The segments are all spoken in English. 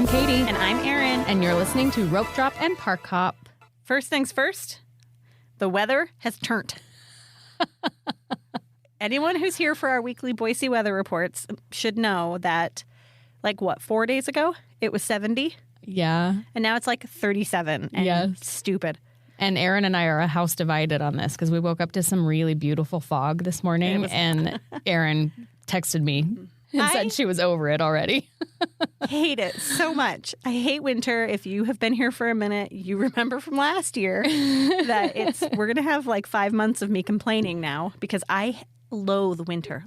Katie. And I'm Erin. And you're listening to Ropedrop and Parkhop. First things first, the weather has turned. Anyone who's here for our weekly Boise weather reports should know that, 4 days ago, it was 70. Yeah. And now it's 37 and stupid. And Erin and I are a house divided on this because we woke up to some really beautiful fog this morning. And Erin texted me and said she was over it already. Hate it so much. I hate winter. If you have been here for a minute, you remember from last year that we're going to have 5 months of me complaining now because I loathe winter.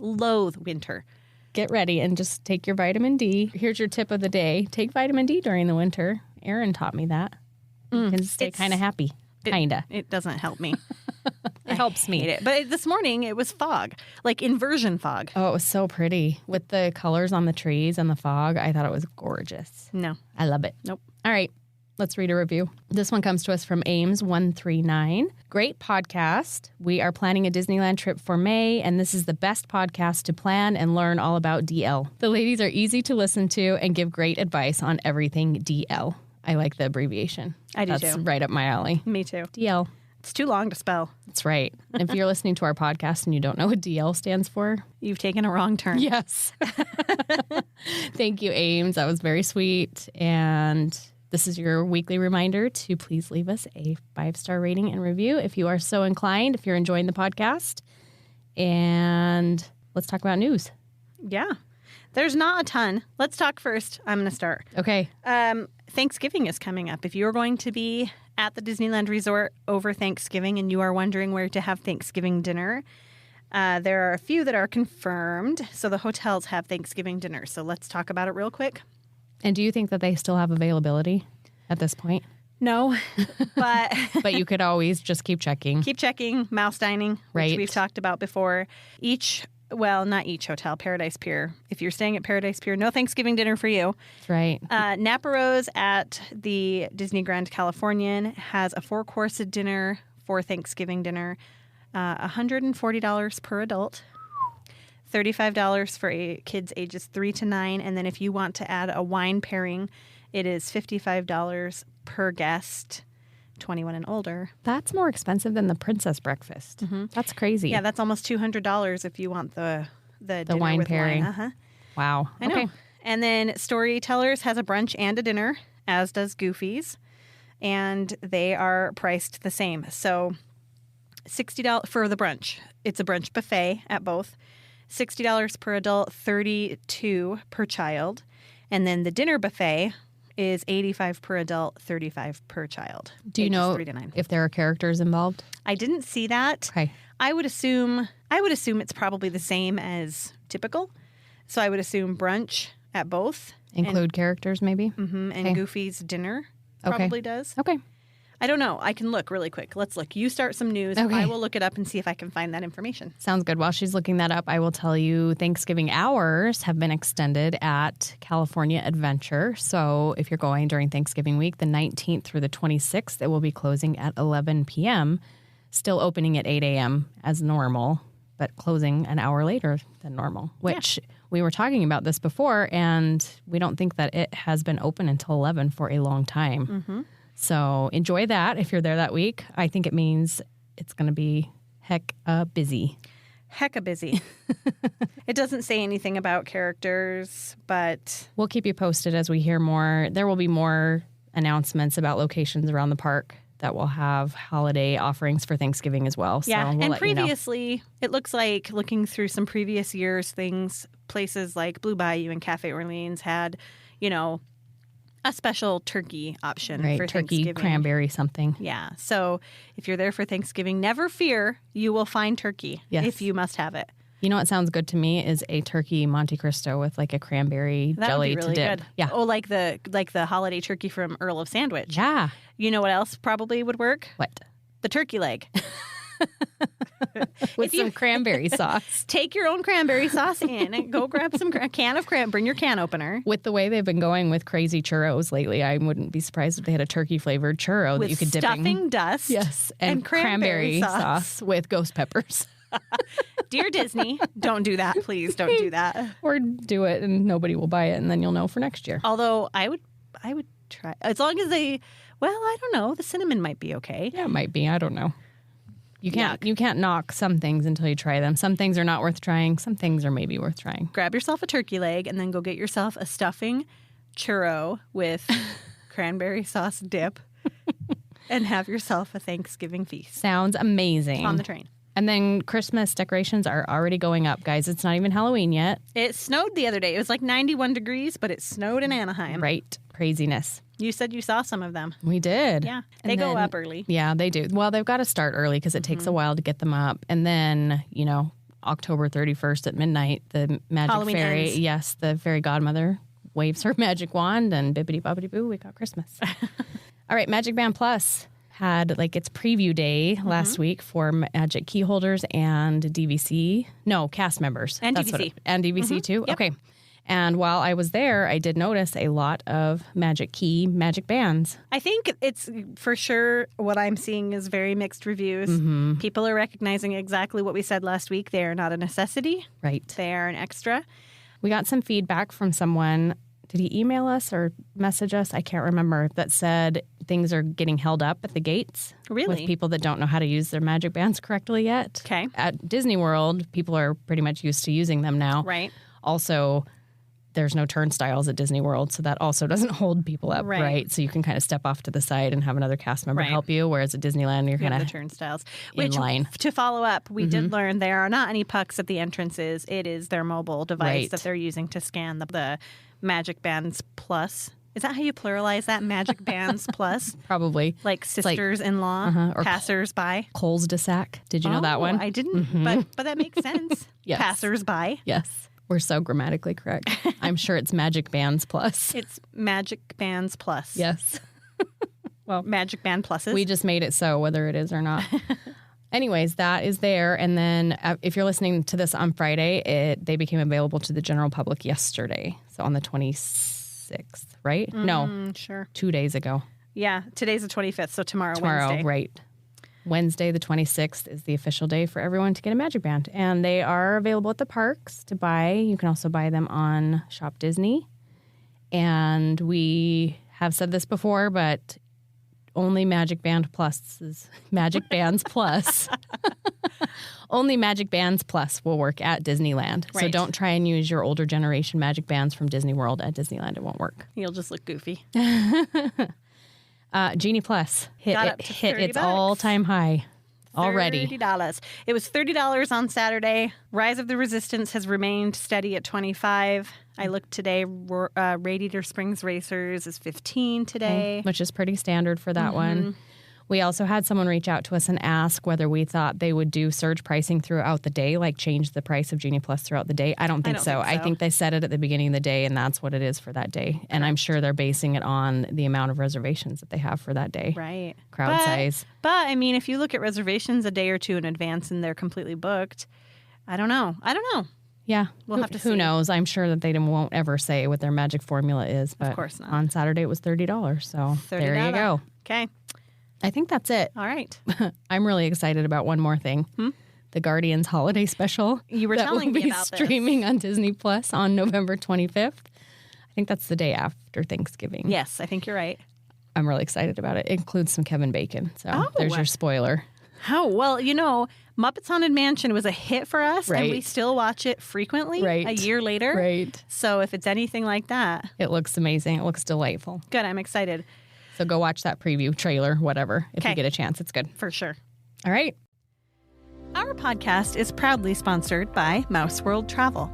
Get ready and just take your vitamin D. Here's your tip of the day. Take vitamin D during the winter. Erin taught me that. You can stay kind of happy. Kinda. It doesn't help me. It helps me. Hate it. But this morning it was fog, inversion fog. Oh, it was so pretty with the colors on the trees and the fog. I thought it was gorgeous. No. I love it. Nope. All right. Let's read a review. This one comes to us from Ames139. Great podcast. We are planning a Disneyland trip for May, and this is the best podcast to plan and learn all about DL. The ladies are easy to listen to and give great advice on everything DL. I like the abbreviation. I do That's too. right up my alley. Me too. DL. It's too long to spell. That's right. If you're listening to our podcast and you don't know what DL stands for, you've taken a wrong turn. Yes. Thank you, Ames. That was very sweet. And this is your weekly reminder to please leave us a 5-star rating and review if you are so inclined, if you're enjoying the podcast. And let's talk about news. Yeah. There's not a ton. Let's talk first. I'm going to start. Okay. Thanksgiving is coming up. If you're going to be at the Disneyland Resort over Thanksgiving and you are wondering where to have Thanksgiving dinner, there are a few that are confirmed. So the hotels have Thanksgiving dinner. So let's talk about it real quick. And do you think that they still have availability at this point? No, but... But you could always just keep checking. Keep checking. Mouse dining, which we've talked about before. Not each hotel, Paradise Pier. If you're staying at Paradise Pier, no Thanksgiving dinner for you. That's right. Napa Rose at the Disney Grand Californian has a 4-course dinner for Thanksgiving dinner, $140 per adult, $35 for kids ages 3 to 9, and then if you want to add a wine pairing, it is $55 per guest, 21 and older. That's more expensive than the Princess Breakfast. Mm-hmm. That's crazy. Yeah, that's almost $200 if you want the dinner wine with pairing. Wine. Uh-huh. Wow. I know. And then Storytellers has a brunch and a dinner, as does Goofy's, and they are priced the same. So $60 for the brunch. It's a brunch buffet at both. $60 per adult, $32 per child. And then the dinner buffet is $85 per adult, $35 per child. Do you know 3 to 9. if there are characters involved? I didn't see that. Okay. I would assume it's probably the same as typical. So I would assume brunch at both. Include characters maybe? Mm-hmm, and Goofy's dinner probably does. Okay. I don't know. I can look really quick. Let's look. You start some news. Okay. I will look it up and see if I can find that information. Sounds good. While she's looking that up, I will tell you Thanksgiving hours have been extended at California Adventure. So if you're going during Thanksgiving week, the 19th through the 26th, it will be closing at 11 p.m., still opening at 8 a.m. as normal, but closing an hour later than normal, which we were talking about this before, and we don't think that it has been open until 11 for a long time. Mm-hmm. So enjoy that if you're there that week. I think it means it's going to be busy. Hecka busy. It doesn't say anything about characters, but... We'll keep you posted as we hear more. There will be more announcements about locations around the park that will have holiday offerings for Thanksgiving as well. So we'll and let previously, you know. It looks like looking through some previous years' places like Blue Bayou and Cafe Orleans had, a special turkey option for turkey, Thanksgiving. Cranberry, something. Yeah. So if you're there for Thanksgiving, never fear, you will find turkey if you must have it. You know what sounds good to me is a turkey Monte Cristo with a cranberry jelly would be really to dip. good. Yeah. Oh, like the holiday turkey from Earl of Sandwich. Yeah. You know what else probably would work? What? The turkey leg. With some cranberry sauce. Take your own cranberry sauce in. Go grab some can of bring your can opener. With the way they've been going with crazy churros lately, I wouldn't be surprised if they had a turkey-flavored churro that you could dip in. With stuffing dust. Yes, and cranberry sauce with ghost peppers. Dear Disney, don't do that. Please don't do that. Or do it and nobody will buy it, and then you'll know for next year. Although I would try. As long as they, well, I don't know. The cinnamon might be okay. Yeah, it might be. I don't know. You can't knock some things until you try them. Some things are not worth trying. Some things are maybe worth trying. Grab yourself a turkey leg and then go get yourself a stuffing churro with cranberry sauce dip and have yourself a Thanksgiving feast. Sounds amazing. On the train. And then Christmas decorations are already going up, guys. It's not even Halloween yet. It snowed the other day. It was like 91 degrees, but it snowed in Anaheim. Right. Craziness. You said you saw some of them. We did. Yeah. They go up early. Yeah, they do. Well, they've got to start early because it takes a while to get them up. And then, October 31st at midnight, the Magic Halloween Fairy, ends. yes, the fairy godmother waves her magic wand and bibbidi-bobbidi-boo, we got Christmas. All right, Magic Band Plus had its preview day last week for Magic Key holders and cast members. And That's DVC. And DVC too? Yep. Okay. And while I was there, I did notice a lot of Magic bands. I think it's for sure what I'm seeing is very mixed reviews. Mm-hmm. People are recognizing exactly what we said last week. They are not a necessity. Right. They are an extra. We got some feedback from someone. Did he email us or message us? I can't remember. That said things are getting held up at the gates. Really? With people that don't know how to use their Magic bands correctly yet. Okay. At Disney World, people are pretty much used to using them now. Right. Also, there's no turnstiles at Disney World, so that also doesn't hold people up, right? So you can kind of step off to the side and have another cast member help you, whereas at Disneyland, you're kind of the turnstiles. in line. To follow up, we did learn there are not any pucks at the entrances. It is their mobile device that they're using to scan the Magic Bands Plus. Is that how you pluralize that? Magic Bands Plus? Probably. Like sisters-in-law, or passers-by. Coles de Sac. Did you know that one? I didn't, but that makes sense. Yes. Passers-by. Yes. We're so grammatically correct. I'm sure it's Magic Bands Plus. It's Magic Bands Plus. Yes. Well, Magic Band Pluses. We just made it so, whether it is or not. Anyways, that is there. And then if you're listening to this on Friday, they became available to the general public yesterday. So on the 26th, right? No. Sure. 2 days ago. Yeah. Today's the 25th, so tomorrow, Wednesday. Right. Wednesday, the 26th, is the official day for everyone to get a Magic Band. And they are available at the parks to buy. You can also buy them on Shop Disney. And we have said this before, but only Magic Bands Plus. Only Magic Bands Plus will work at Disneyland. Right. So don't try and use your older generation Magic Bands from Disney World at Disneyland. It won't work. You'll just look goofy. Genie Plus hit its $30. all-time high already. $30. It was $30 on Saturday. Rise of the Resistance has remained steady at $25. I looked today. Radiator Springs Racers is $15 today. Which is pretty standard for that one. We also had someone reach out to us and ask whether we thought they would do surge pricing throughout the day, like change the price of Genie Plus throughout the day. I don't think so. I think they said it at the beginning of the day, and that's what it is for that day. And I'm sure they're basing it on the amount of reservations that they have for that day. Right. Crowd size. But, I mean, if you look at reservations a day or two in advance and they're completely booked, I don't know. Yeah. We'll have to see. Who knows? I'm sure that they won't ever say what their magic formula is. But of course not. On Saturday, it was $30. So there you go. Okay. I think that's it. All right. I'm really excited about one more thing. The Guardians Holiday Special. You were telling me about this. That will be streaming on Disney Plus on November 25th. I think that's the day after Thanksgiving. Yes, I think you're right. I'm really excited about it. It includes some Kevin Bacon. So there's your spoiler. Oh, well, Muppets Haunted Mansion was a hit for us, and we still watch it frequently a year later. Right. So if it's anything like that. It looks amazing. It looks delightful. Good. I'm excited. So go watch that preview, trailer, whatever, if you get a chance. It's good. For sure. All right. Our podcast is proudly sponsored by Mouse World Travel.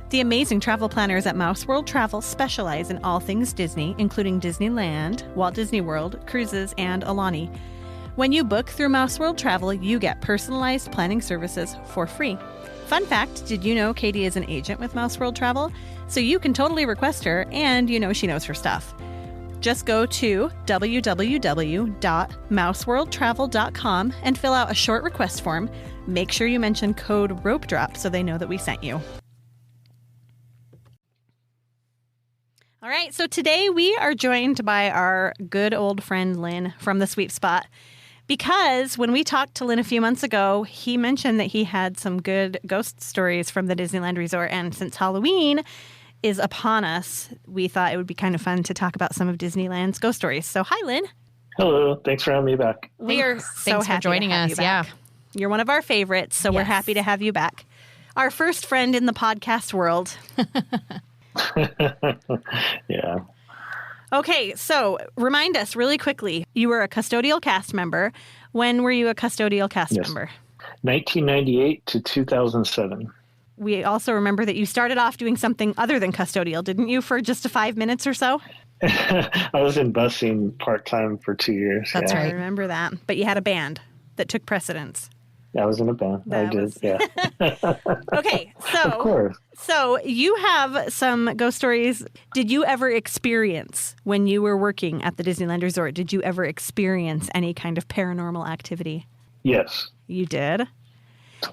The amazing travel planners at Mouse World Travel specialize in all things Disney, including Disneyland, Walt Disney World, cruises, and Alani. When you book through Mouse World Travel, you get personalized planning services for free. Fun fact, did you know Katie is an agent with Mouse World Travel? So you can totally request her, and she knows her stuff. Just go to www.mouseworldtravel.com and fill out a short request form. Make sure you mention code Ropedrop so they know that we sent you. All right, so today we are joined by our good old friend Lynn from the Sweep Spot. Because when we talked to Lynn a few months ago, he mentioned that he had some good ghost stories from the Disneyland Resort. And since Halloween is upon us, we thought it would be kind of fun to talk about some of Disneyland's ghost stories. So, hi, Lynn. Hello. Thanks for having me back. We are so Thanks happy for joining to have us. you back. You're one of our favorites, so we're Yes. happy to have you back. Our first friend in the podcast world. Yeah. Okay, so remind us really quickly. You were a custodial cast member. When were you a custodial cast member? 1998 to 2007. We also remember that you started off doing something other than custodial, didn't you, for just 5 minutes or so? I was in busing part-time for 2 years. That's right. I remember that. But you had a band that took precedence. I was in a band. Yeah. Okay, Of course. so you have some ghost stories. Did you ever experience, when you were working at the Disneyland Resort, did you ever experience any kind of paranormal activity? Yes. You did?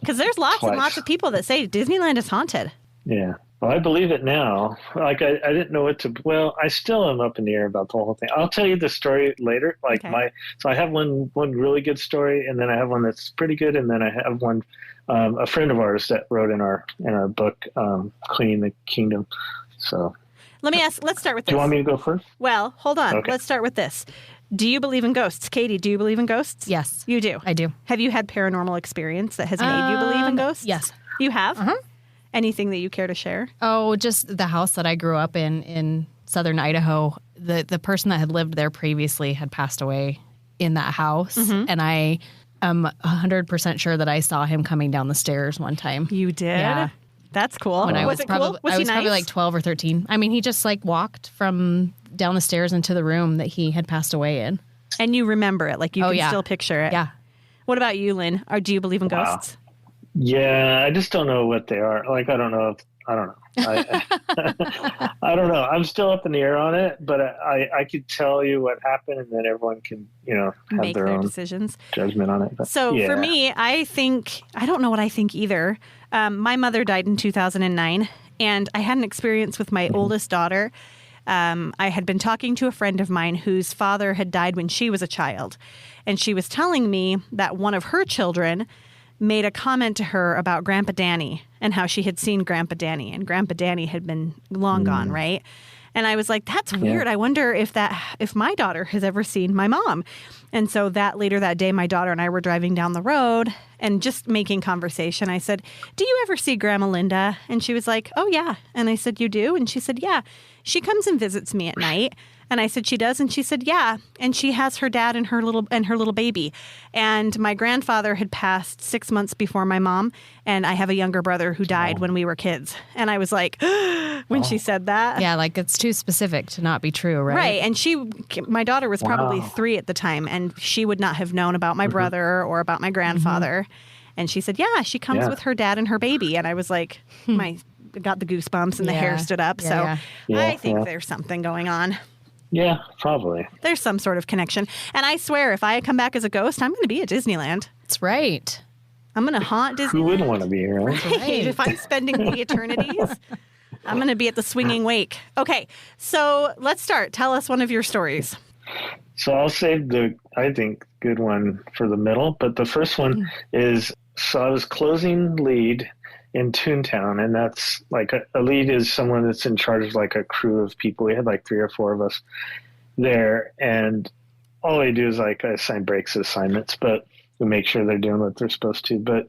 Because there's lots and lots of people that say Disneyland is haunted. Yeah. Well, I believe it now. Like, I didn't know what to... Well, I still am up in the air about the whole thing. I'll tell you the story later. Like, Okay. So I have one really good story, and then I have one that's pretty good, and then I have one... a friend of ours that wrote in our book, Cleaning the Kingdom. So... Let's start with this. Do you want me to go first? Well, hold on. Okay. Let's start with this. Do you believe in ghosts? Katie, do you believe in ghosts? Yes. You do? I do. Have you had paranormal experience that has made you believe in ghosts? Yes. You have? Uh-huh. Anything that you care to share? Oh, just the house that I grew up in southern Idaho. The person that had lived there previously had passed away in that house. And I am 100% sure that I saw him coming down the stairs one time. You did? Yeah. That's cool. When I was it probably, cool? Was I he was nice? probably like 12 or 13. I mean, he just like walked from down the stairs into the room that he had passed away in. And you remember it. Like you can yeah. still picture it. Yeah. What about you, Lynn? Or do you believe in ghosts? Yeah, I just don't know what they are. Like, I don't know. I don't know. I'm still up in the air on it, but I could tell you what happened, and then everyone can, have Make their own decisions. judgment on it. But, So yeah. for me, I don't know what I think either. My mother died in 2009, and I had an experience with my oldest daughter. I had been talking to a friend of mine whose father had died when she was a child, and she was telling me that one of her children made a comment to her about Grandpa Danny and how she had seen Grandpa Danny, and Grandpa Danny had been long gone, right? And I was like, that's weird. I wonder if my daughter has ever seen my mom. And so later that day, my daughter and I were driving down the road and just making conversation. I said, do you ever see Grandma Linda? And she was like, oh, yeah. And I said, you do? And she said, yeah. She comes and visits me at night. And I said, she does? And she said, yeah. And she has her dad and her little baby. And my grandfather had passed 6 months before my mom. And I have a younger brother who died when we were kids. And I was like, when she said that. Yeah, like it's too specific to not be true, right? Right. And my daughter was probably 3 at the time, and she would not have known about my brother or about my grandfather. And she said, yeah, she comes with her dad and her baby. And I was like, got the goosebumps and the hair stood up. Yeah, so I think there's something going on. Yeah, probably. There's some sort of connection. And I swear, if I come back as a ghost, I'm going to be at Disneyland. That's right. I'm going to haunt Disneyland. Who wouldn't want to be here, right? Right. If I'm spending the eternities, I'm going to be at the swinging wake. Okay, so let's start. Tell us one of your stories. So I'll save the, I think, good one for the middle. But the first one is, so I was closing lead in Toontown, and that's like a lead is someone that's in charge of like a crew of people. We had like 3 or 4 of us there, and all they do is like assign breaks assignments, but we make sure they're doing what they're supposed to. But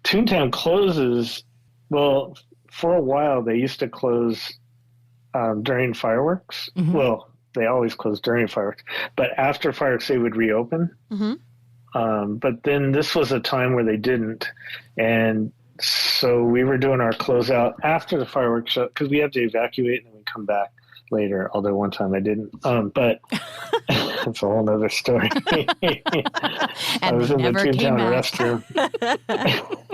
Toontown closes, well, for a while they used to close during fireworks. Well, they always close during fireworks, but after fireworks they would reopen. But then this was a time where they didn't, and so we were doing our closeout after the fireworks show because we have to evacuate and then we come back later. Although one time I didn't, but that's a whole other story. I was in the Toontown restroom.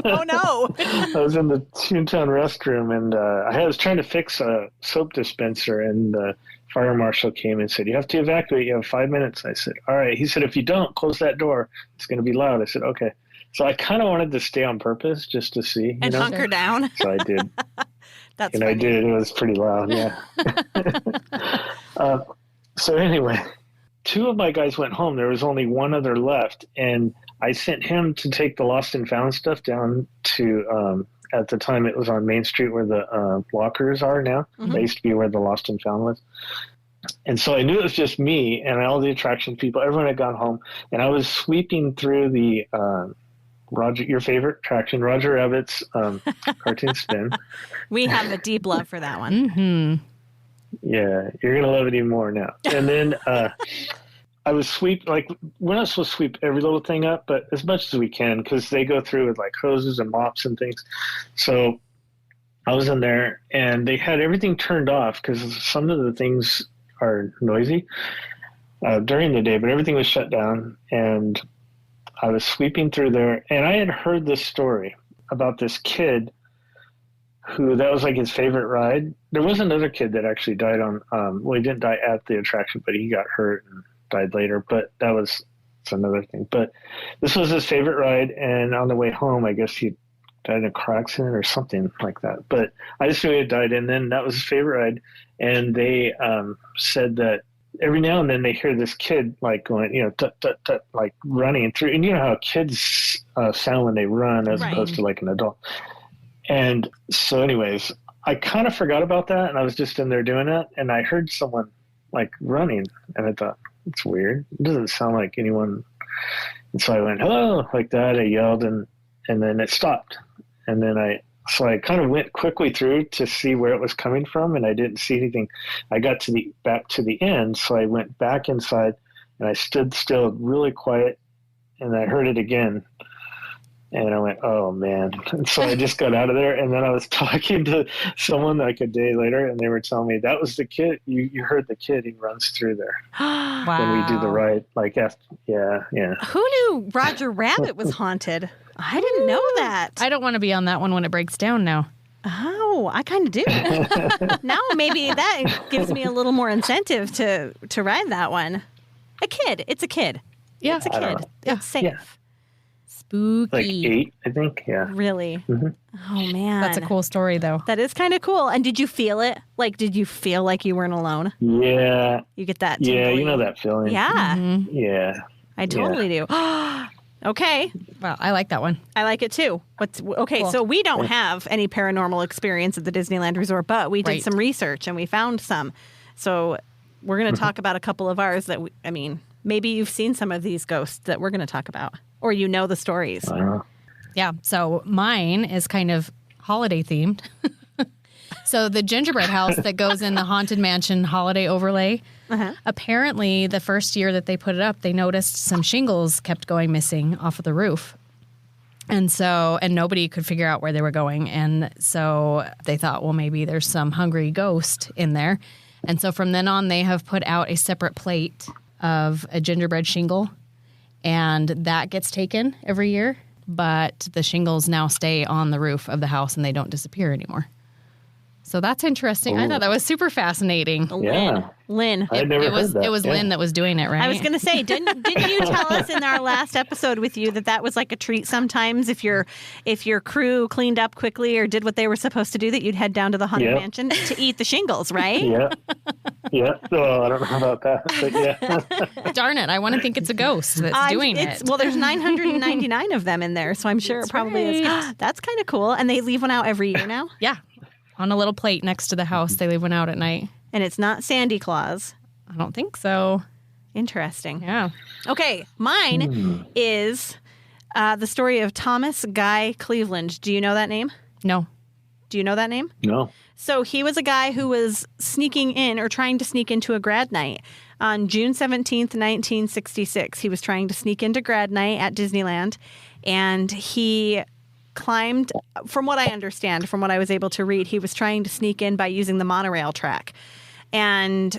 Oh no! I was in the Toontown restroom, and I was trying to fix a soap dispenser, and the fire marshal came and said, "You have to evacuate. You have 5 minutes." I said, "All right." He said, "If you don't, close that door. It's going to be loud." I said, "Okay." So I kind of wanted to stay on purpose just to see. And hunker down. So I did. That's and funny. I did. It was pretty loud, yeah. So anyway, 2 of my guys went home. There was only one other left. And I sent him to take the lost and found stuff down to, at the time it was on Main Street where the lockers are now. Mm-hmm. That used to be where the lost and found was. And so I knew it was just me and all the attraction people. Everyone had gone home. And I was sweeping through the Roger, your favorite attraction, Roger Rabbit's cartoon spin. We have a deep love for that one. Mm-hmm. Yeah, you're going to love it even more now. And then I was we're not supposed to sweep every little thing up, but as much as we can, because they go through with like hoses and mops and things. So I was in there and they had everything turned off because some of the things are noisy during the day, but everything was shut down. And I was sweeping through there and I had heard this story about this kid who that was like his favorite ride. There was another kid that actually died on, well, he didn't die at the attraction, but he got hurt and died later, but that's another thing. But this was his favorite ride. And on the way home, I guess he died in a car accident or something like that. But I just knew he had died. And then that was his favorite ride. And they said that every now and then they hear this kid like going, tut, tut, tut, like running through. And you know how kids sound when they run as opposed to like an adult. And so anyways, I kind of forgot about that. And I was just in there doing it. And I heard someone like running. And I thought, it's weird. It doesn't sound like anyone. And so I went, hello, like that. I yelled and then it stopped. And then I kind of went quickly through to see where it was coming from. And I didn't see anything. I got back to the end. So I went back inside and I stood still really quiet and I heard it again. And I went, oh, man. And so I just got out of there. And then I was talking to someone like a day later, and they were telling me that was the kid. You heard the kid. He runs through there. Wow. When we do the ride. Like, after, yeah. Who knew Roger Rabbit was haunted? I didn't know that. I don't want to be on that one when it breaks down now. Oh, I kind of do. Now maybe that gives me a little more incentive to ride that one. A kid. It's a kid. Yeah. It's a kid. It's safe. Yeah. Spooky. Like 8, I think. Yeah. Really? Mm-hmm. Oh, man. That's a cool story, though. That is kind of cool. And did you feel it? Like, did you feel like you weren't alone? Yeah. You get that Yeah, tingly- you know that feeling. Yeah. Mm-hmm. Yeah. I totally do. Okay. Well, I like that one. I like it too. Okay, Cool. so we don't have any paranormal experience at the Disneyland Resort, but we did Right. some research and we found some. So we're going to talk about a couple of ours that, maybe you've seen some of these ghosts that we're going to talk about, or you know the stories. Yeah. So mine is kind of holiday themed. So the gingerbread house that goes in the Haunted Mansion holiday overlay, apparently the first year that they put it up, they noticed some shingles kept going missing off of the roof. And nobody could figure out where they were going. And so they thought, well, maybe there's some hungry ghost in there. And so from then on, they have put out a separate plate of a gingerbread shingle, and that gets taken every year. But the shingles now stay on the roof of the house and they don't disappear anymore. So that's interesting. I thought that was super fascinating. Yeah. Lynn. I had never heard that. It was Yeah. Lynn that was doing it, right? I was going to say, didn't you tell us in our last episode with you that was like a treat sometimes if your crew cleaned up quickly or did what they were supposed to do, that you'd head down to the Haunted Mansion to eat the shingles, right? Yeah. Yeah. Oh, I don't know about that. But yeah. Darn it. I want to think it's a ghost that's doing it. Well, there's 999 of them in there, so I'm sure it probably is. That's kind of cool. And they leave one out every year now? Yeah. On a little plate next to the house. They leave one out at night. And it's not Sandy Claus. I don't think so. Interesting. Yeah. Okay, mine is the story of Thomas Guy Cleveland. Do you know that name? No. Do you know that name? No. So he was a guy who was sneaking in or trying to sneak into a grad night on June 17th, 1966. He was trying to sneak into grad night at Disneyland, and he climbed, from what I understand, from what I was able to read, he was trying to sneak in by using the monorail track. And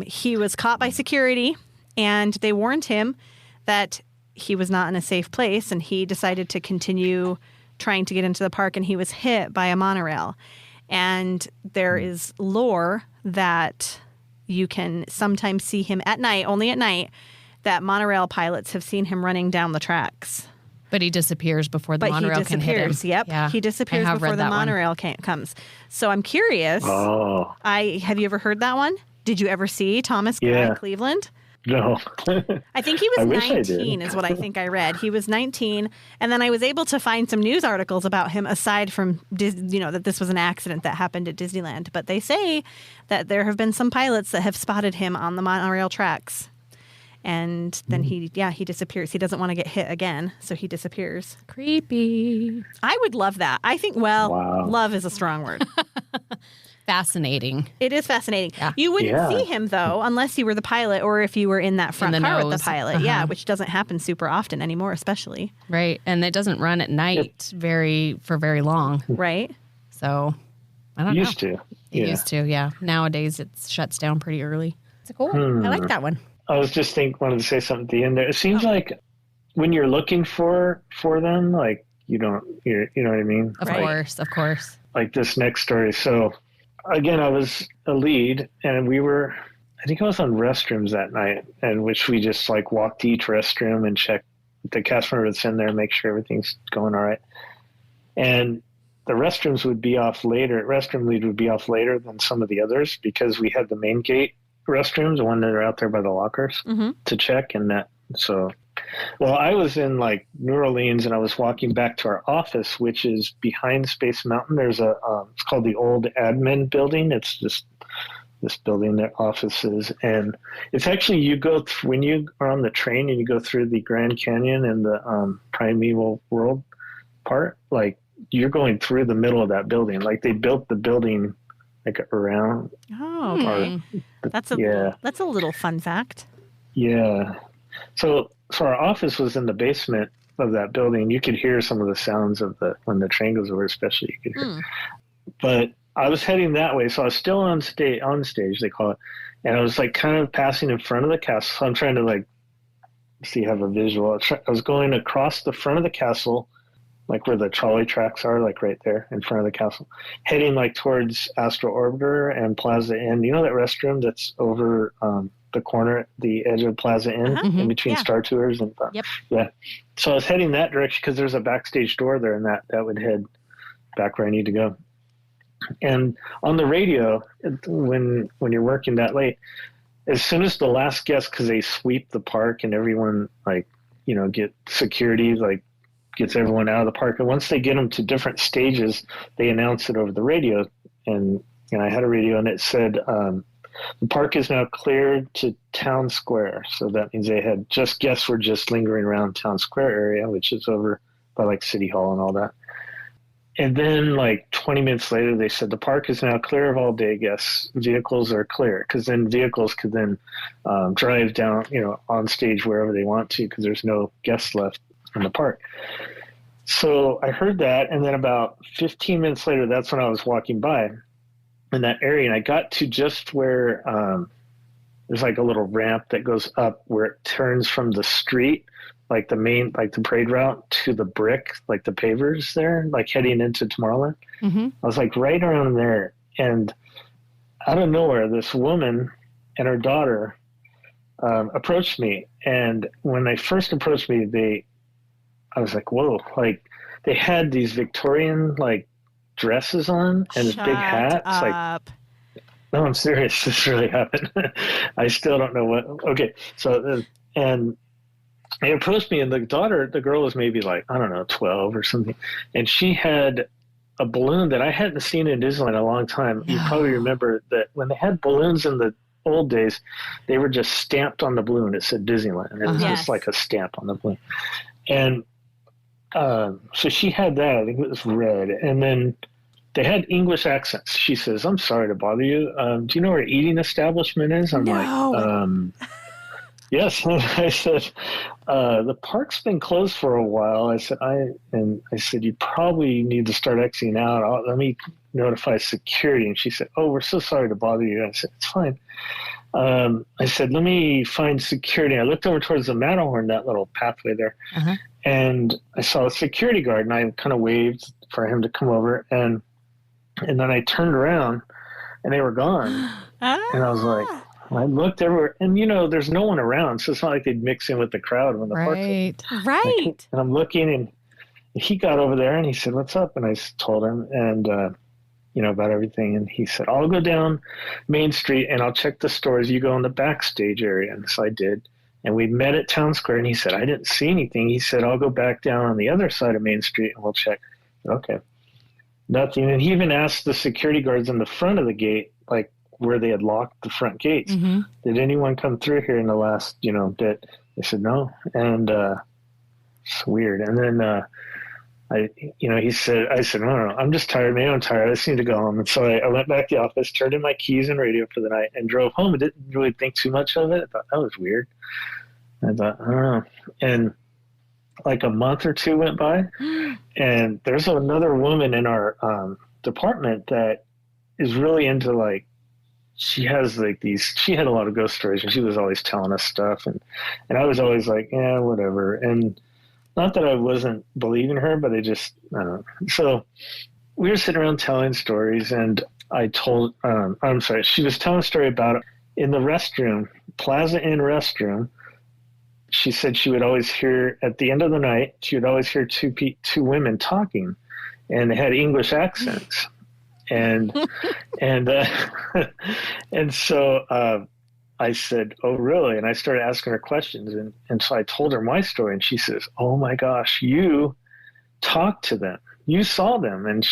he was caught by security, and they warned him that he was not in a safe place, and he decided to continue trying to get into the park, and he was hit by a monorail. And there is lore that you can sometimes see him at night, only at night, that monorail pilots have seen him running down the tracks. But he disappears before the monorail can hit him. Yep. Yeah, he disappears I have before read the that one. monorail comes. So I'm curious. Oh. Have you ever heard that one? Did you ever see Thomas Guy Yeah. Cleveland? No. I think he I was wish I 19 did. is what I think I read. He was 19. And then I was able to find some news articles about him aside from, that this was an accident that happened at Disneyland. But they say that there have been some pilots that have spotted him on the monorail tracks. And then he disappears. He doesn't want to get hit again, so he disappears. Creepy. I would love that. I think, Wow. love is a strong word. Fascinating. It is fascinating. Yeah. You wouldn't see him, though, unless you were the pilot or if you were in that front car with the pilot. Yeah, which doesn't happen super often anymore, especially. Right. And it doesn't run at night for very long. Right. So, I don't know. Used to. It used to, yeah. Nowadays, it shuts down pretty early. It's cool. I like that one. I was just wanted to say something at the end there. It seems like when you're looking for them, like you know what I mean? Of course. Like this next story. So again, I was a lead and I think I was on restrooms that night, and which we just walked to each restroom and checked the cast member that's in there and make sure everything's going all right. And the restrooms would be off later. Restroom lead would be off later than some of the others because we had the main gate restrooms, the one that are out there by the lockers to check and that. So, I was in New Orleans and I was walking back to our office, which is behind Space Mountain. There's it's called the old admin building. It's just this building that office is. And it's actually, you go when you are on the train and you go through the Grand Canyon and the Primeval World part, you're going through the middle of that building. They built the building around. Oh, okay. That's a little fun fact. Yeah. So our office was in the basement of that building. You could hear some of the sounds of when the train goes over, especially you could hear. But I was heading that way, so I was still on stage, they call it, and I was kind of passing in front of the castle. So I'm trying to see, have a visual. I was going across the front of the castle, where the trolley tracks are, right there in front of the castle, heading towards Astro Orbiter and Plaza Inn. You know that restroom that's over the corner, the edge of Plaza Inn, in between Star Tours and Yep. Yeah. So I was heading that direction because there's a backstage door there, and that would head back where I need to go. And on the radio, when you're working that late, as soon as the last guest, because they sweep the park and everyone get security gets everyone out of the park. And once they get them to different stages, they announce it over the radio. And I had a radio and it said, the park is now cleared to Town Square. So that means guests were just lingering around Town Square area, which is over by City Hall and all that. And then 20 minutes later, they said the park is now clear of all day guests. Vehicles are clear, because then vehicles could then drive down, on stage wherever they want to, because there's no guests left in the park. So I heard that, and then about 15 minutes later, that's when I was walking by in that area, and I got to just where there's a little ramp that goes up where it turns from the street, the main, the parade route, to the brick, the pavers there, heading into Tomorrowland. I was right around there, and out of nowhere, this woman and her daughter approached me, and when they first approached me, I was whoa, they had these Victorian dresses on and this big hats. Up. No, I'm serious. This really happened. I still don't know what. Okay. So, and they approached me, and the girl was maybe 12 or something. And she had a balloon that I hadn't seen in Disneyland in a long time. You probably remember that when they had balloons in the old days, they were just stamped on the balloon. It said Disneyland. It was just a stamp on the balloon. And so she had that. I think it was red. And then they had English accents. She says, "I'm sorry to bother you. Do you know where an eating establishment is?" I'm yes. I said, the park's been closed for a while. I said, you probably need to start exiting out. Let me notify security. And she said, "Oh, we're so sorry to bother you." I said, "It's fine." I said, "Let me find security." I looked over towards the Matterhorn, that little pathway there, and I saw a security guard, and I kind of waved for him to come over, and then I turned around, and they were gone, and I was I looked everywhere, and there's no one around, so it's not like they'd mix in with the crowd when the park's open. Right. And I'm looking, and he got over there, and he said, "What's up?" And I told him, and about everything. And he said, I'll go down Main Street and I'll check the stores. You go in the backstage area. And so I did. And we met at Town Square, and he said, I didn't see anything. He said, I'll go back down on the other side of Main Street and we'll check. Okay. Nothing. And he even asked the security guards in the front of the gate, like where they had locked the front gates, did anyone come through here in the last, bit? They said, no. And it's weird. And then I said, no, I'm just tired. Maybe I'm tired. I just need to go home. And so I went back to the office, turned in my keys and radio for the night, and drove home. I didn't really think too much of it. I thought that was weird. I thought, I don't know. And like a month or two went by, and there's another woman in our department that is really into like, she has like she had a lot of ghost stories, and she was always telling us stuff. And I was always like, yeah, whatever. And not that I wasn't believing her, but I don't know. So we were sitting around telling stories, and I told, she was telling a story about it in the restroom, Plaza Inn restroom. She said she would always hear at the end of the night, she would always hear two women talking, and they had English accents. And, and so, I said, oh, really? And I started asking her questions. And so I told her my story, and she says, oh my gosh, you talked to them. You saw them. And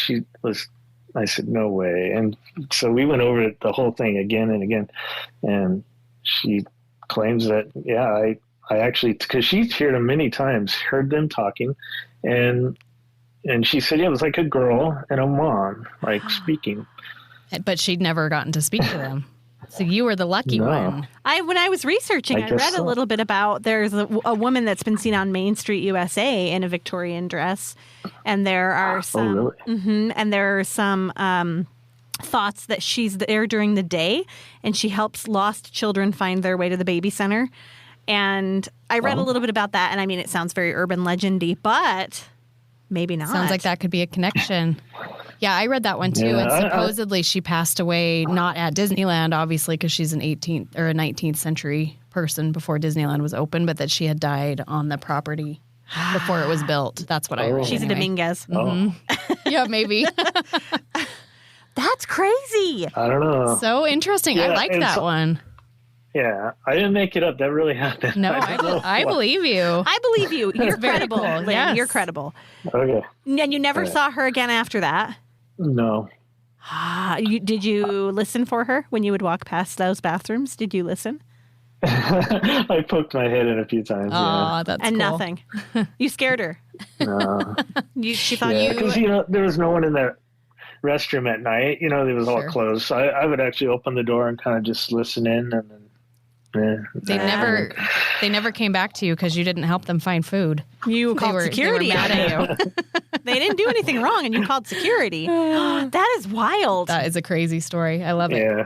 I said, no way. And so we went over the whole thing again and again. And she claims that, yeah, I actually, because she's heard them many times, heard them talking. And she said, yeah, it was like a girl and a mom, like speaking. But she'd never gotten to speak to them. So you were the lucky one. When I was researching, I read a little bit about there's a woman that's been seen on Main Street, USA, in a Victorian dress, and there are some, and there are some thoughts that she's there during the day, and she helps lost children find their way to the baby center. And I read a little bit about that, and I mean, it sounds very urban legendy, but maybe not. Sounds like that could be a connection. Yeah, I read that one too. Yeah, and supposedly she passed away not at Disneyland, obviously, because she's an 18th or a 19th century person before Disneyland was open, but that she had died on the property before it was built. That's what I read. She's anyway. a Dominguez. Yeah, maybe. That's crazy. I don't know. So interesting. I like that one. Yeah, I didn't make it up. That really happened. No, I believe you. I believe you. You're credible, cool. Lynn. Yes. You're credible. Okay. And you never saw her again after that? No. Did you listen for her when you would walk past those bathrooms? Did you listen? I poked my head in a few times. Oh, that's and cool. nothing. You scared her. No. She thought because there was no one in the restroom at night. It was all closed. So I would actually open the door and kind of just listen in, and then. They never came back to you because you didn't help them find food. You called security. They were mad at you. They didn't do anything wrong, and you called security. That is wild. That is a crazy story. I love it. Yeah.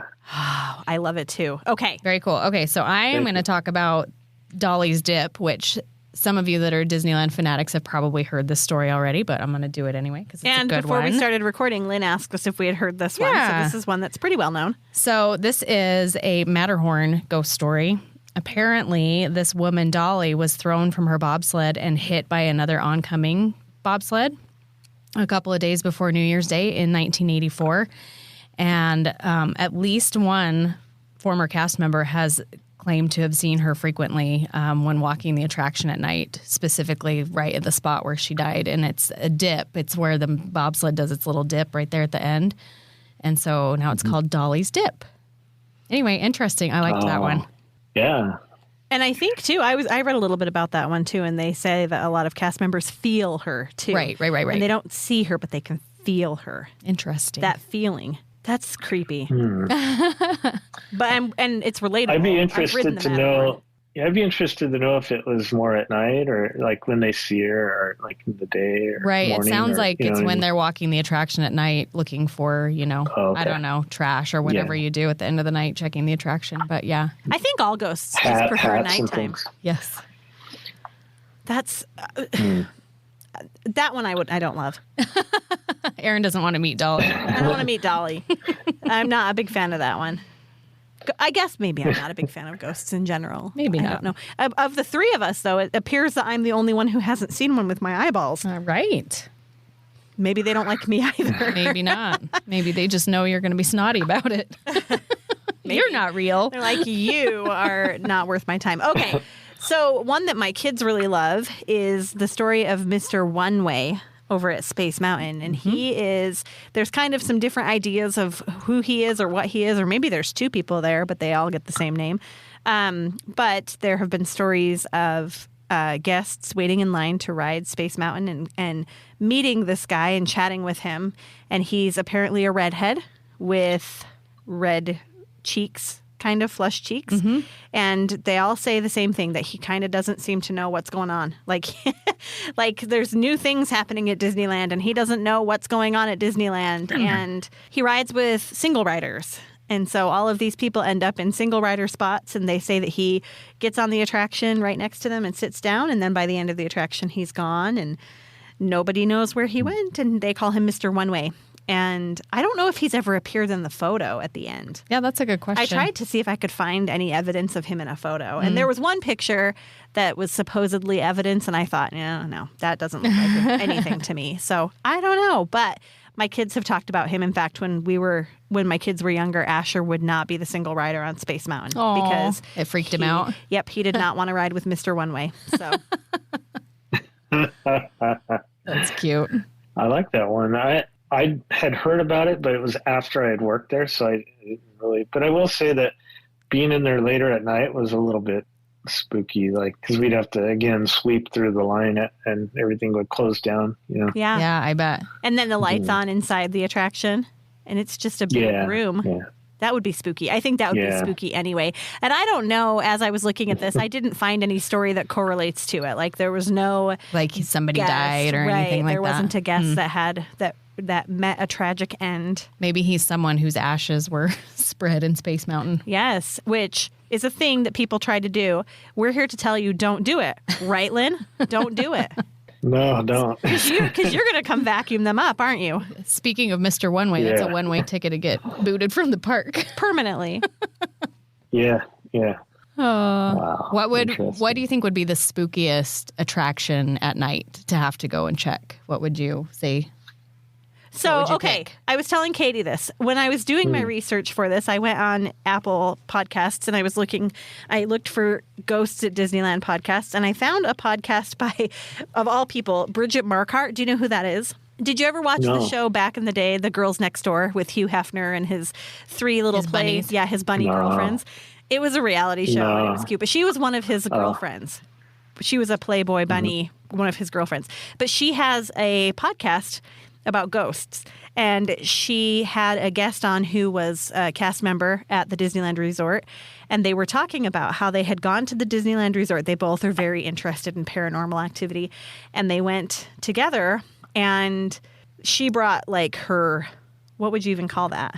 I love it too. Okay. Very cool. Okay, so I am going to talk about Dolly's Dip, which some of you that are Disneyland fanatics have probably heard this story already, but I'm going to do it anyway because it's a good one. And before we started recording, Lynn asked us if we had heard this one. So this is one that's pretty well known. So this is a Matterhorn ghost story. Apparently, this woman, Dolly, was thrown from her bobsled and hit by another oncoming bobsled a couple of days before New Year's Day in 1984. And at least one former cast member has claimed to have seen her frequently when walking the attraction at night, specifically right at the spot where she died. And it's a dip. It's where the bobsled does its little dip right there at the end. And so now it's called Dolly's Dip. Anyway, interesting. I liked that one. Yeah. And I think, too, I read a little bit about that one, too, and they say that a lot of cast members feel her, too. Right. And they don't see her, but they can feel her. Interesting. That feeling. That's creepy. But and it's relatable. I'd be interested to know. Yeah, I'd be interested to know if it was more at night or like when they see her or like in the day or right. morning. It sounds like it's when they're they're walking the attraction at night looking for, I don't know, trash or whatever you do at the end of the night, checking the attraction. But yeah. I think all ghosts just prefer nighttime. Yes. That's that one I don't love. Aaron doesn't want to meet Dolly. I don't want to meet Dolly. I'm not a big fan of that one. I guess maybe I'm not a big fan of ghosts in general. Maybe not. I don't know. Of the three of us, though, it appears that I'm the only one who hasn't seen one with my eyeballs. Right. Maybe they don't like me either. Maybe not. Maybe they just know you're going to be snotty about it. You're not real. They're like, you are not worth my time. Okay. So one that my kids really love is the story of Mr. One Way over at Space Mountain. And there's kind of some different ideas of who he is or what he is, or maybe there's two people there, but they all get the same name. But there have been stories of guests waiting in line to ride Space Mountain and meeting this guy and chatting with him. And he's apparently a redhead with red cheeks, kind of flushed cheeks. Mm-hmm. And they all say the same thing, that he kind of doesn't seem to know what's going on. Like there's new things happening at Disneyland and he doesn't know what's going on at Disneyland. And he rides with single riders. And so all of these people end up in single rider spots, and they say that he gets on the attraction right next to them and sits down. And then by the end of the attraction, he's gone and nobody knows where he went. And they call him Mr. One Way. And I don't know if he's ever appeared in the photo at the end. Yeah, that's a good question. I tried to see if I could find any evidence of him in a photo. And there was one picture that was supposedly evidence. And I thought, no, that doesn't look like anything to me. So I don't know. But my kids have talked about him. In fact, when my kids were younger, Asher would not be the single rider on Space Mountain. Aww, because it freaked him out. Yep, he did not want to ride with Mr. One Way. So that's cute. I like that one. I had heard about it, but it was after I had worked there, so I didn't really. But I will say that being in there later at night was a little bit spooky, like, because we'd have to again sweep through the line and everything would close down. Yeah, I bet. And then the lights on inside the attraction, and it's just a big room. Yeah. That would be spooky. I think that would be spooky anyway. And I don't know, as I was looking at this, I didn't find any story that correlates to it. Like there was no like somebody guest, died or anything like that. There wasn't a guest that met a tragic end. Maybe he's someone whose ashes were spread in Space Mountain. Yes, which is a thing that people try to do. We're here to tell you, don't do it. Right, Lynn? Don't do it. No, don't. Because you're going to come vacuum them up, aren't you? Speaking of Mr. One Way, that's a one-way ticket to get booted from the park. Permanently. Yeah. Wow. What do you think would be the spookiest attraction at night to have to go and check? What would you say? So, okay, I was telling Katie this. When I was doing my research for this, I went on Apple Podcasts and I looked for Ghosts at Disneyland podcasts, and I found a podcast by, of all people, Bridget Marquardt. Do you know who that is? Did you ever watch the show back in the day, The Girls Next Door, with Hugh Hefner and his three little plays? Yeah, his bunny girlfriends. It was a reality show, and it was cute. But she was one of his girlfriends. She was a Playboy bunny, one of his girlfriends. But she has a podcast about ghosts. And she had a guest on who was a cast member at the Disneyland Resort. And they were talking about how they had gone to the Disneyland Resort. They both are very interested in paranormal activity. And they went together, and she brought like her, what would you even call that?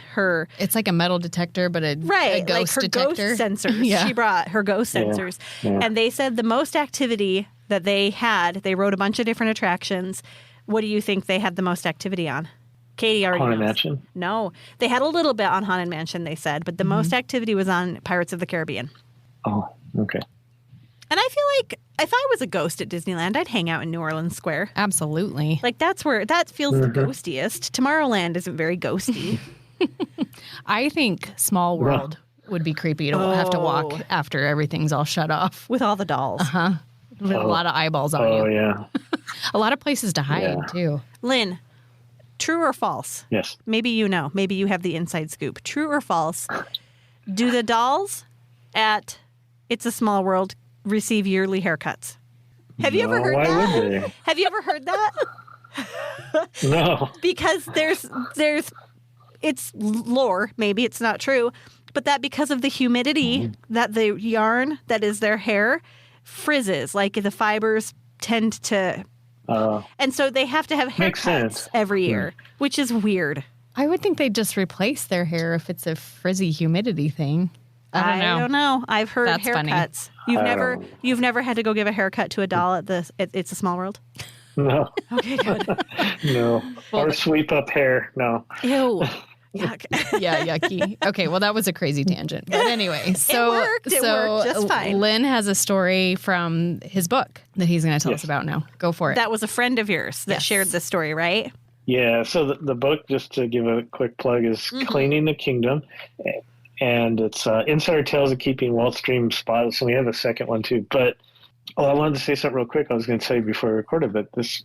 It's like a metal detector, but a ghost like her detector. Ghost sensors. Yeah. She brought her ghost sensors. Yeah. And they said the most activity that they had, they rode a bunch of different attractions. What do you think they had the most activity on? Katie already Haunted knows. Mansion? No. They had a little bit on Haunted Mansion, they said, but the most activity was on Pirates of the Caribbean. Oh, okay. And I feel like if I was a ghost at Disneyland, I'd hang out in New Orleans Square. Absolutely. Like that feels the ghostiest. Tomorrowland isn't very ghosty. I think Small World would be creepy to have to walk after everything's all shut off. With all the dolls. Uh-huh. With a lot of eyeballs on you. Oh, yeah. A lot of places to hide, too. Lynn, true or false? Yes. Maybe you know. Maybe you have the inside scoop. True or false? Do the dolls at It's a Small World receive yearly haircuts? Have you ever heard that? Why would they? Have you ever heard that? No. Because it's lore. Maybe it's not true. But that because of the humidity that the yarn that is their hair frizzes, like the fibers tend to, and so they have to have haircuts every year, which is weird. I would think they'd just replace their hair if it's a frizzy humidity thing. I don't know. I've heard That's haircuts. Funny. You've never had to go give a haircut to a doll at It's a Small World? No. Okay, good. No. Or sweep up hair. No. Ew. Yuck. Yeah, yucky. Okay, well, that was a crazy tangent. But anyway, It worked just fine. Lynn has a story from his book that he's going to tell us about now. Go for it. That was a friend of yours that shared this story, right? Yeah, so the book, just to give a quick plug, is Cleaning the Kingdom. And it's Insider Tales of Keeping Walt Stream Spotless. And we have a second one, too. But, I wanted to say something real quick. I was going to tell you before we recorded, but this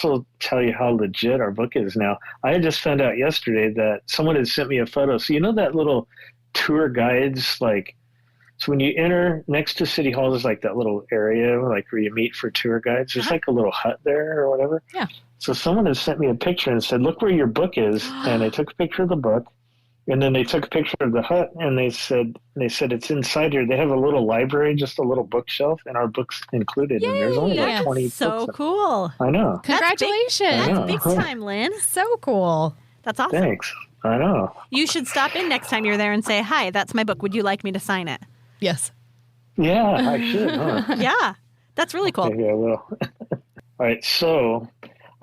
will tell you how legit our book is now. I had just found out yesterday that someone had sent me a photo. So, you know that little tour guides, like, so when you enter next to City Hall, there's like that little area like where you meet for tour guides. There's like a little hut there or whatever. Yeah. So someone has sent me a picture and said, look where your book is. And I took a picture of the book. And then they took a picture of the hut, and they said it's inside here. They have a little library, just a little bookshelf, and our book's included. Yay, and there's only like 20 books. So cool. I know. Congratulations. That's big time, Lynn. So cool. That's awesome. Thanks. I know. You should stop in next time you're there and say, hi, that's my book. Would you like me to sign it? Yes. Yeah, I should, huh? Yeah. That's really cool. Maybe I will. All right, so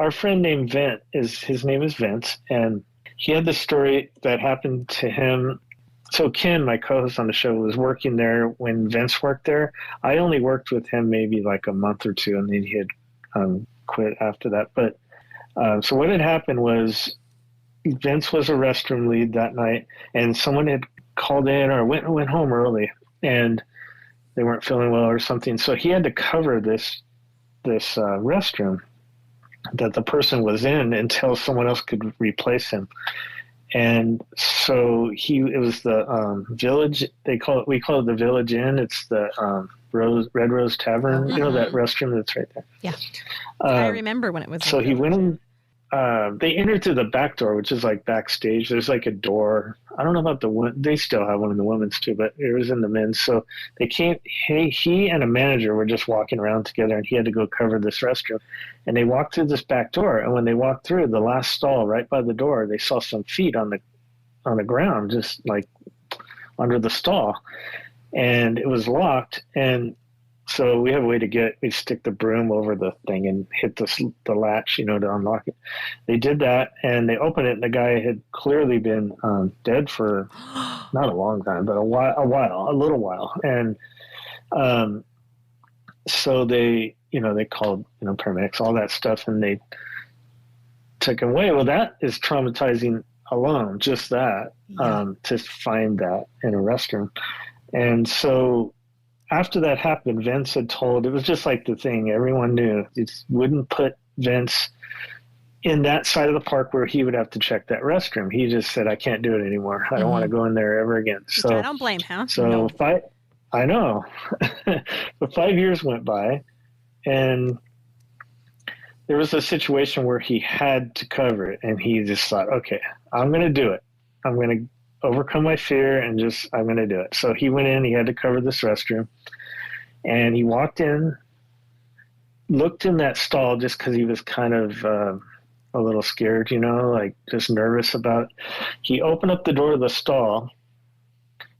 our friend named his name is Vince, and he had this story that happened to him. So Ken, my co-host on the show, was working there when Vince worked there. I only worked with him maybe like a month or two, and then he had quit after that. But so what had happened was Vince was a restroom lead that night, and someone had called in or went home early, and they weren't feeling well or something. So he had to cover this restroom that the person was in until someone else could replace him. And so it was the Village, we call it the Village Inn. It's the Red Rose Tavern, you know, that restroom that's right there. Yeah. I remember when it was. So he went in, they entered through the back door, which is like backstage. There's like a door. I don't know about they still have one in the women's too, but it was in the men's. So they came, he and a manager were just walking around together, and he had to go cover this restroom. And they walked through this back door. And when they walked through the last stall right by the door, they saw some feet on the ground, just like under the stall. And it was locked. And so we have a way we stick the broom over the thing and hit the latch, to unlock it. They did that, and they opened it, and the guy had clearly been dead for not a long time, but a little while. And so they called, paramedics, all that stuff, and they took him away. Well, that is traumatizing alone, just that, to find that in a restroom. And so after that happened, Vince had told, it was just like the thing everyone knew, it wouldn't put Vince in that side of the park where he would have to check that restroom. He just said, I can't do it anymore. I don't want to go in there ever again. So I don't blame him. So I know. But 5 years went by, and there was a situation where he had to cover it, and he just thought, okay, I'm going to do it. I'm going to overcome my fear and I'm going to do it. So he went in, he had to cover this restroom, and he walked in, looked in that stall just because he was kind of a little scared, like just nervous about it. He opened up the door of the stall.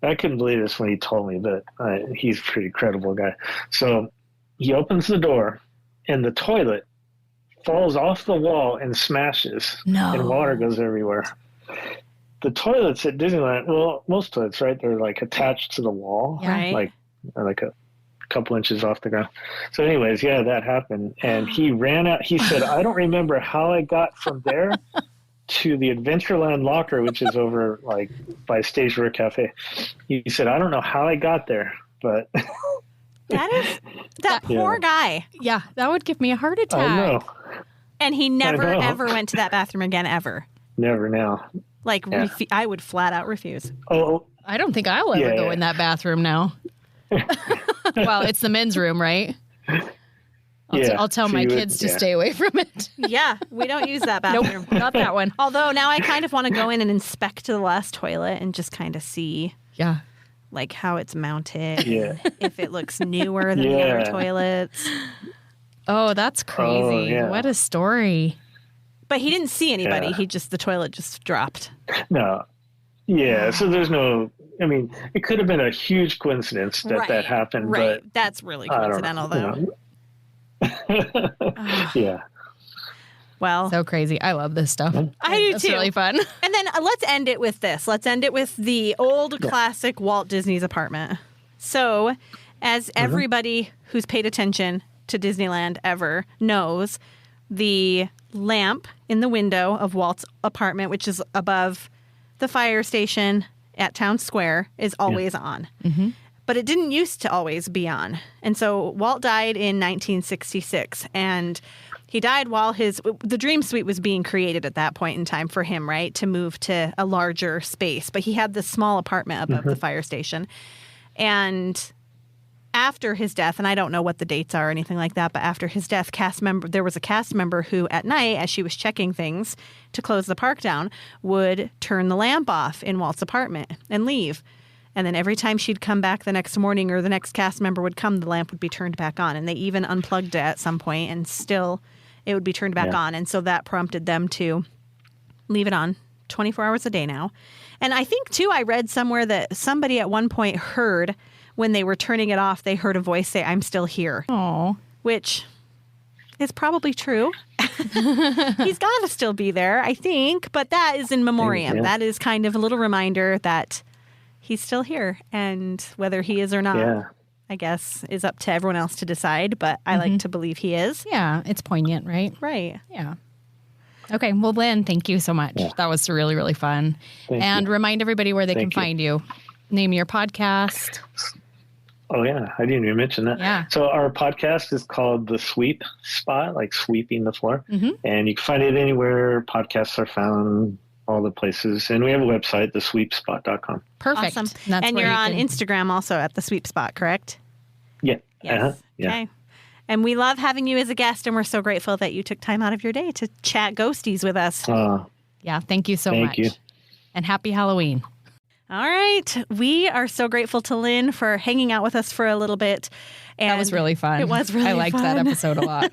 I couldn't believe this when he told me, but he's a pretty credible guy. So he opens the door, and the toilet falls off the wall and smashes. No. And water goes everywhere. The toilets at Disneyland, well, most toilets, right, they're like attached to the wall, right? Like a couple inches off the ground. So anyways, yeah, that happened. And he ran out. He said, I don't remember how I got from there to the Adventureland locker, which is over like by Stage Door Cafe. He said, I don't know how I got there, but that poor guy. Yeah, that would give me a heart attack. I know. And he never, ever went to that bathroom again, ever. Never now. Like, I would flat out refuse. Oh, I don't think I'll ever go in that bathroom now. Well, it's the men's room, right? I'll tell my kids to stay away from it. Yeah, we don't use that bathroom. Nope, not that one. Although now I kind of want to go in and inspect the last toilet and just kind of see, like how it's mounted, if it looks newer than the other toilets. Oh, that's crazy! What a story. But he didn't see anybody. The toilet just dropped. No. Yeah. So there's no. I mean, it could have been a huge coincidence that happened. Right. But That's really coincidental, though. Yeah. Well, so crazy. I love this stuff. I do It's too. really fun. And then let's end it with this. Let's end it with the old classic Walt Disney's apartment. So, as everybody who's paid attention to Disneyland ever knows, the lamp in the window of Walt's apartment, which is above the fire station at Town Square, is always on. Mm-hmm. But it didn't used to always be on. And so Walt died in 1966, and he died while the Dream Suite was being created at that point in time for him, right, to move to a larger space. But he had this small apartment above the fire station. And after his death, and I don't know what the dates are or anything like that, but after his death, there was a cast member who at night, as she was checking things to close the park down, would turn the lamp off in Walt's apartment and leave. And then every time she'd come back the next morning or the next cast member would come, the lamp would be turned back on. And they even unplugged it at some point, and still it would be turned back on. And so that prompted them to leave it on 24 hours a day now. And I think, too, I read somewhere that somebody at one point heard, when they were turning it off, they heard a voice say, "I'm still here." Oh, which is probably true. He's got to still be there, I think. But that is in memoriam. Yeah. That is kind of a little reminder that he's still here. And whether he is or not, I guess, is up to everyone else to decide. But I like to believe he is. yeah. It's poignant, right? Right. Yeah. Okay. Well, Lynn, thank you so much. Yeah. That was really, really fun. Thank you. Remind everybody where they can find you. Name your podcast. Oh, yeah. I didn't even mention that. Yeah. So our podcast is called The Sweep Spot, like sweeping the floor. Mm-hmm. And you can find it anywhere podcasts are found, all the places. And we have a website, thesweepspot.com. Perfect. Awesome. That's And where you're you on can- Instagram also at the Sweep Spot, correct? Yeah. Yes. Yeah. Okay. And we love having you as a guest, and we're so grateful that you took time out of your day to chat ghosties with us. Yeah. Thank you so Thank much. you. And happy Halloween. All right. We are so grateful to Lynn for hanging out with us for a little bit. And That was really fun. It was really I liked fun. that episode a lot.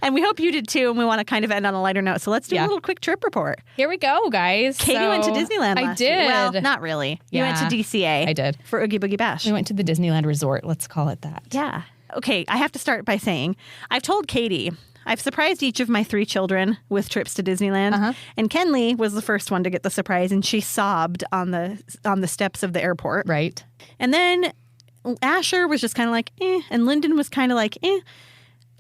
And we hope you did too. And we want to kind of end on a lighter note. So let's do a little quick trip report. Here we go, guys. Katie went to Disneyland I last did. week. Well, not really. You went to DCA. I did. For Oogie Boogie Bash. We went to the Disneyland Resort. Let's call it that. Yeah. Okay. I have to start by saying I've told Katie I've surprised each of my 3 children with trips to Disneyland. And Kenley was the first one to get the surprise, and she sobbed on the steps of the airport. Right. And then Asher was just kind of like, eh. And Lyndon was kind of like, eh.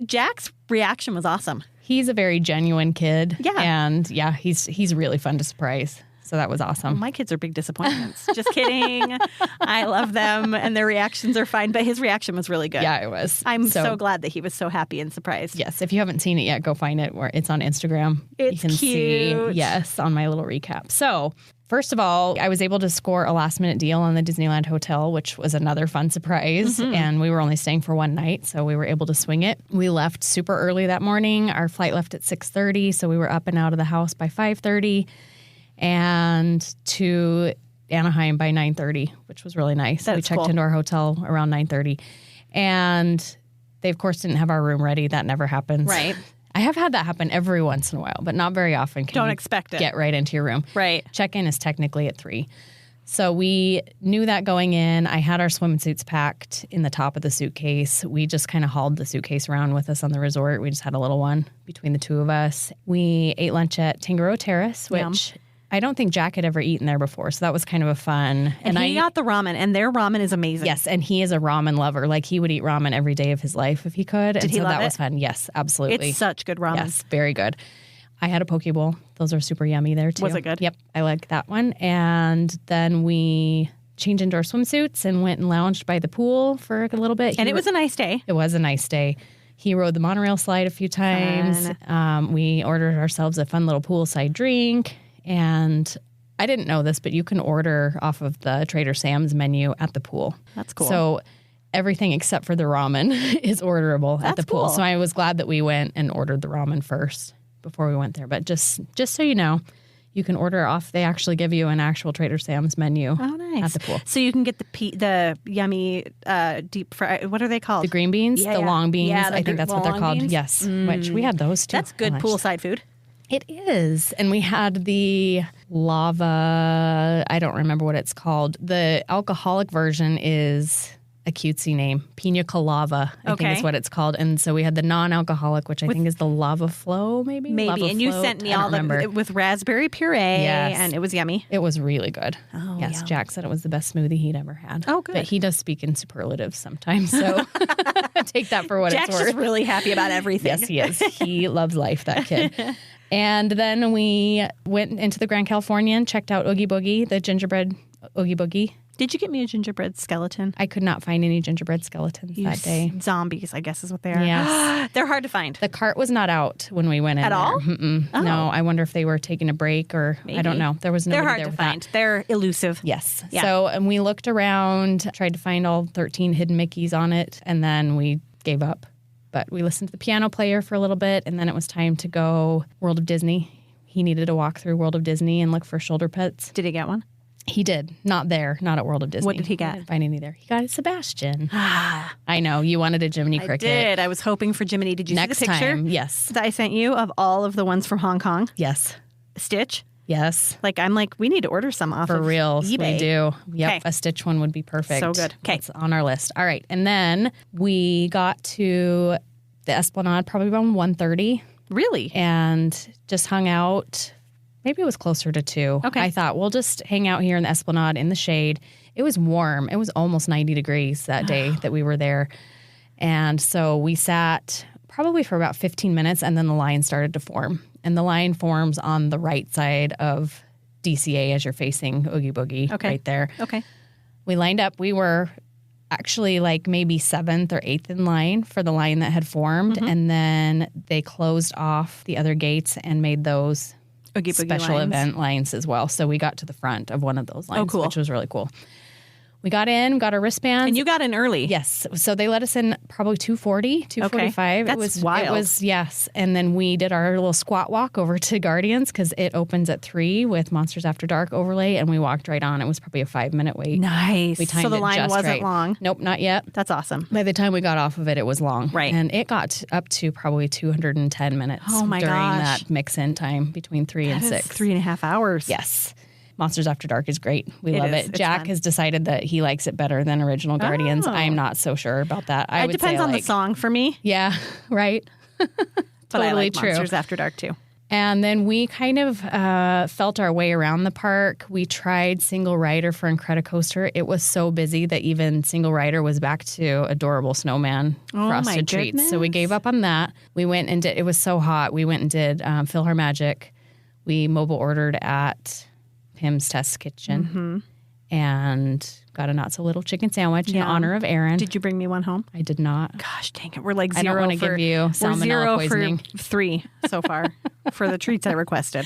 Jack's reaction was awesome. He's a very genuine kid. Yeah. And yeah, he's really fun to surprise. So that was awesome. My kids are big disappointments. Just kidding. I love them, and their reactions are fine. But his reaction was really good. Yeah, it was. I'm so glad that he was so happy and surprised. Yes. If you haven't seen it yet, go find it. Where it's on Instagram. It's you can cute. see. Yes, on my little recap. So first of all, I was able to score a last minute deal on the Disneyland Hotel, which was another fun surprise. And we were only staying for one night, so we were able to swing it. We left super early that morning. Our flight left at 6:30, so we were up and out of the house by 5:30. And to Anaheim by 9:30, which was really nice. We checked into our hotel around 9:30. And they, of course, didn't have our room ready. That never happens. Right. I have had that happen every once in a while, but not very often. Don't expect it. Get right into your room. Right. Check-in is technically at 3. So we knew that going in. I had our swimsuits packed in the top of the suitcase. We just kind of hauled the suitcase around with us on the resort. We just had a little one between the two of us. We ate lunch at Tangaroa Terrace, which I don't think Jack had ever eaten there before. So that was kind of a fun. And he got the ramen, and their ramen is amazing. Yes, and he is a ramen lover. Like, he would eat ramen every day of his life if he could. Did and he so love that it? was fun. Yes, absolutely. It's such good ramen. Yes, very good. I had a poke bowl. Those are super yummy there, too. Was it good? Yep, I like that one. And then we changed into our swimsuits and went and lounged by the pool for a little bit. And it was a nice day. It was a nice day. He rode the monorail slide a few times. We ordered ourselves a fun little poolside drink. And I didn't know this, but you can order off of the Trader Sam's menu at the pool. That's cool. So everything except for the ramen is orderable at the pool. cool. So I was glad that we went and ordered the ramen first before we went there. But just so you know, you can order off. They actually give you an actual Trader Sam's menu at the pool. So you can get the yummy deep fry. What are they called? The green beans, the long beans. Yeah, I think that's what they're long called. beans? Yes, which we had those too. That's good for lunch. poolside food. It is. And we had the lava, I don't remember what it's called. The alcoholic version is a cutesy name. Pina Colada, I think Okay. is what it's called. And so we had the non-alcoholic, which I think is the Lava Flow, maybe? Maybe. Lava And you Float? sent me I don't all remember. with raspberry puree, Yes. and it was yummy. It was really good. Oh, yes, yum. Jack said it was the best smoothie he'd ever had. Oh, good. But he does speak in superlatives sometimes, so take that for what Jack's it's worth. just really happy about everything. Yes, he is. He loves life, that kid. And then we went into the Grand Californian, checked out Oogie Boogie, the gingerbread Oogie Boogie. Did you get me a gingerbread skeleton? I could not find any gingerbread skeletons that day. Zombies, I guess is what they are. Yes. They're hard to find. The cart was not out when we went in At there. all? Mm-mm. Oh. No, I wonder if they were taking a break or I don't Maybe. know. There was nobody They're hard there to with find. that. They're elusive. Yes. Yeah. So, and we looked around, tried to find all 13 hidden Mickeys on it, and then we gave up. But we listened to the piano player for a little bit, and then it was time to go World of Disney. He needed to walk through World of Disney and look for shoulder pets. Did he get one? He did. Not there. Not at World of Disney. What did he get? I didn't find any there. He got a Sebastian. I know. You wanted a Jiminy I Cricket. did. I was hoping for Jiminy. Did you Next see the picture time. Yes. that I sent you of all of the ones from Hong Kong? Yes. Stitch. Yes. I'm like, we need to order some off For of real. eBay. We do. Yep. Okay. A Stitch one would be perfect. So good. Okay. It's on our list. All right. And then we got to the Esplanade probably around 1:30 Really? and just hung out. Maybe it was closer to 2. Okay. I thought we'll just hang out here in the Esplanade in the shade. It was warm. It was almost 90 degrees that day that we were there. And so we sat probably for about 15 minutes and then the line started to form. And the line forms on the right side of DCA as you're facing Oogie Boogie right there. Okay. We lined up. We were actually like maybe 7th or 8th in line for the line that had formed. Mm-hmm. And then they closed off the other gates and made those Oogie Boogie special lines. event lines as well. So we got to the front of one of those lines, cool. which was really cool. We got in, got our wristbands. And you got in early. Yes. So they let us in probably 2:40, 2:45. That's it was wild. It was, yes. And then we did our little squat walk over to Guardians because it opens at 3 with Monsters After Dark overlay, and we walked right on. It was probably a 5-minute wait. Nice. We timed So the it line just wasn't right. long. Nope, not yet. That's awesome. By the time we got off of it, it was long. Right. And it got up to probably 210 minutes Oh my during gosh. that mix-in time between 3 and That 6. is 3.5 hours. Yes. Monsters After Dark is great. We It love is. it. It's Jack fun. has decided that he likes it better than original Guardians. Oh. I'm not so sure about that. I It would depends say on like, the song for me, Yeah, right. but totally I like true. Monsters After Dark too. And then we kind of felt our way around the park. We tried Single Rider for Incredicoaster. It was so busy that even Single Rider was back to Adorable Snowman Oh, my Frosted Treats. So we goodness. gave up on that. We went and did, it was so hot. We went and did Fill Her Magic. We mobile ordered at Pim's Test Kitchen and got a not so little chicken sandwich in Yeah. honor of Aaron. Did you bring me one home? I did not. Gosh dang it. We're like I don't 0 wanna for, give you we're salmonella 0 poisoning. for 3 so far for the treats I requested.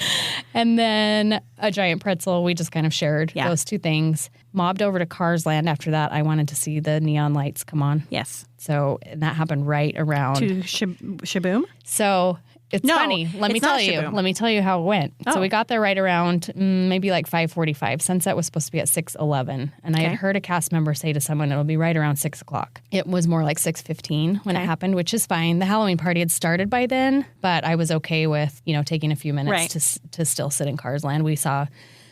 And then a giant pretzel. We just kind of shared Yeah. those two things. Mobbed over to Cars Land after that. I wanted to see the neon lights come on. Yes. So and that happened right around. To Shaboom? So it's No, funny. Let me it's not tell you. Shaboom. Let me tell you how it went. So Oh. we got there right around maybe like 5:45. Sunset was supposed to be at 6:11, and I had Okay. heard a cast member say to someone it'll be right around 6:00. It was more like 6:15 when it Okay. happened, which is fine. The Halloween party had started by then, but I was okay with taking a few minutes Right. to still sit in Cars Land. We saw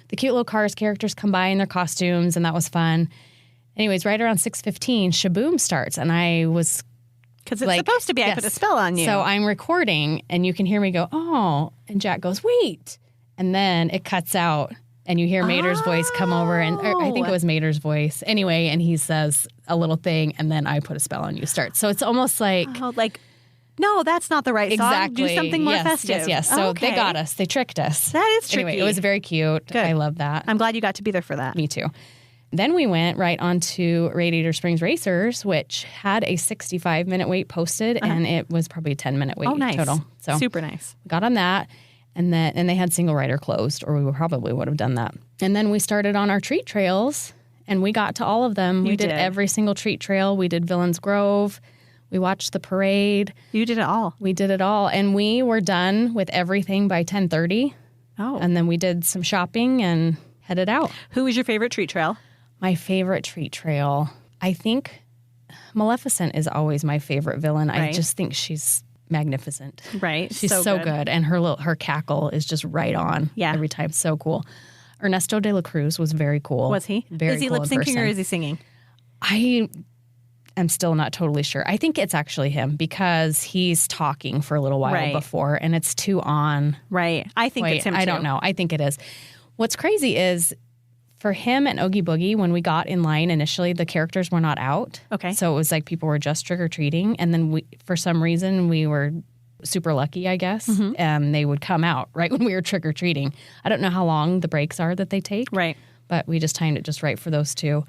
the cute little Cars characters come by in their costumes, and that was fun. Anyways, right around 6:15, Shaboom starts, and I was Because it's like, supposed to be I yes. put a spell on you. So I'm recording and you can hear me go, oh, and Jack goes, wait. And then it cuts out and you hear Mater's voice come over and or I think it was Mater's voice. Anyway, and he says a little thing and then I put a spell on you start. So it's almost like no, that's not the right exactly song. Do something more yes, festive. Yes. So Okay. they got us. They tricked us. That is tricky. Anyway, it was very cute. Good. I love that. I'm glad you got to be there for that. Me too. Then we went right on to Radiator Springs Racers, which had a 65-minute wait posted, and it was probably a 10-minute wait Oh, nice. total. So Super nice. got on that, and they had Single Rider closed, or we probably would have done that. And then we started on our treat trails, and we got to all of them. We did did. every single treat trail. We did Villains Grove. We watched the parade. You did it all. We did it all, and we were done with everything by 10:30. Oh. And then we did some shopping and headed out. Who was your favorite treat trail? My favorite treat trail, I think Maleficent is always my favorite villain. I Right. just think she's magnificent. Right. She's so good. And her cackle is just right on every time. So cool. Ernesto de la Cruz was very cool. Was he? Very Is he cool lip in syncing or person. is he singing? I am still not totally sure. I think it's actually him because he's talking for a little while before, and it's too on. Right. I think it's him, too. I don't know. I think it is. What's crazy is for him and Oogie Boogie, when we got in line initially, the characters were not out. Okay. So it was like people were just trick-or-treating, and then for some reason, we were super lucky, I guess, and they would come out right when we were trick-or-treating. I don't know how long the breaks are that they take. Right. But we just timed it just right for those two.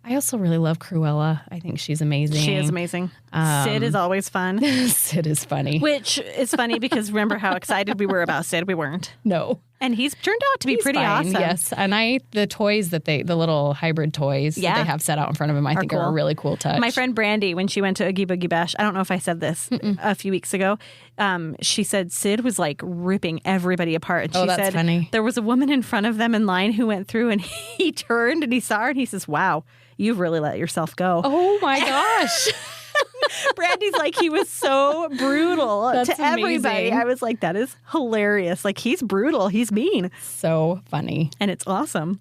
I also really love Cruella. I think she's amazing. She is amazing. Sid is always fun. Sid is funny. Which is funny because remember how excited we were about Sid? We weren't. No. And he's turned out to be pretty fine, awesome. Yes. And the toys the little hybrid toys that they have set out in front of him, I think are a really cool touch. My friend Brandy, when she went to Oogie Boogie Bash, I don't know if I said this a few weeks ago, she said Sid was like ripping everybody apart. And she said funny. There was a woman in front of them in line who went through and he turned and he saw her and he says, wow, you've really let yourself go. Oh my gosh. Brandy's like, he was so brutal to everybody. I was like, that is hilarious. Like, he's brutal. He's mean. So funny. And it's awesome.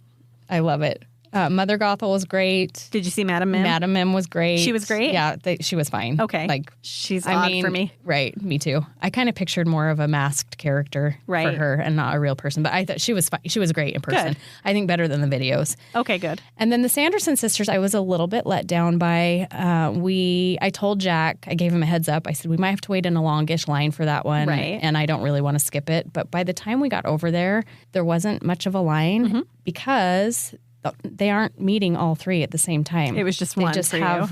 I love it. Mother Gothel was great. Did you see Madam Mim? Madam Mim was great. She was great? Yeah, she was fine. Okay. Like, she's odd for me. Right, me too. I kind of pictured more of a masked character for her and not a real person, but I thought she was fine. She was great in person. Good. I think better than the videos. Okay, good. And then the Sanderson sisters, I was a little bit let down by. I told Jack, I gave him a heads up. I said, we might have to wait in a longish line for that one. Right. And I don't really want to skip it. But by the time we got over there wasn't much of a line because they aren't meeting all three at the same time. It was just one for you.